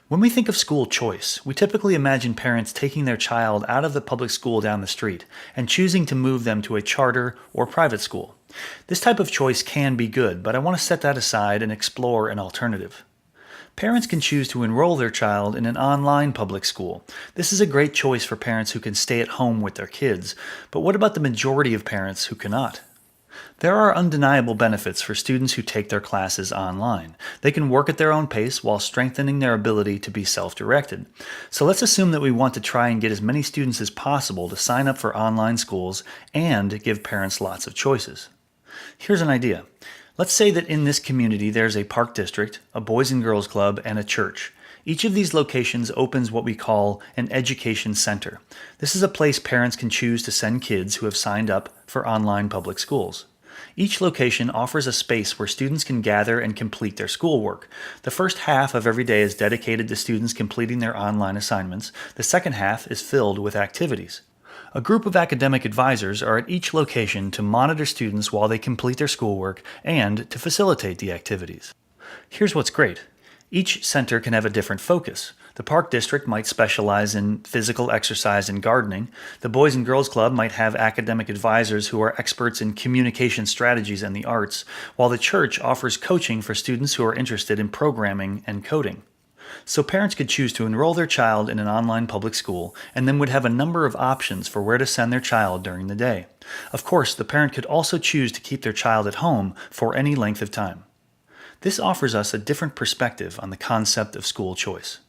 When we think of school choice, we typically imagine parents taking their child out of the public school down the street and choosing to move them to a charter or private school. This type of choice can be good, but I want to set that aside and explore an alternative. Parents can choose to enroll their child in an online public school. This is a great choice for parents who can stay at home with their kids, but what about the majority of parents who cannot? There are undeniable benefits for students who take their classes online. They can work at their own pace while strengthening their ability to be self-directed. So let's assume that we want to try and get as many students as possible to sign up for online schools and give parents lots of choices. Here's an idea. Let's say that in this community there's a park district, a boys and girls club, and a church. Each of these locations opens what we call an education center. This is a place parents can choose to send kids who have signed up for online public schools. Each location offers a space where students can gather and complete their schoolwork. The first half of every day is dedicated to students completing their online assignments. The second half is filled with activities. A group of academic advisors are at each location to monitor students while they complete their schoolwork and to facilitate the activities. Here's what's great. Each center can have a different focus. The Park District might specialize in physical exercise and gardening. The Boys and Girls Club might have academic advisors who are experts in communication strategies and the arts, while the church offers coaching for students who are interested in programming and coding. So parents could choose to enroll their child in an online public school and then would have a number of options for where to send their child during the day. Of course, the parent could also choose to keep their child at home for any length of time. This offers us a different perspective on the concept of school choice.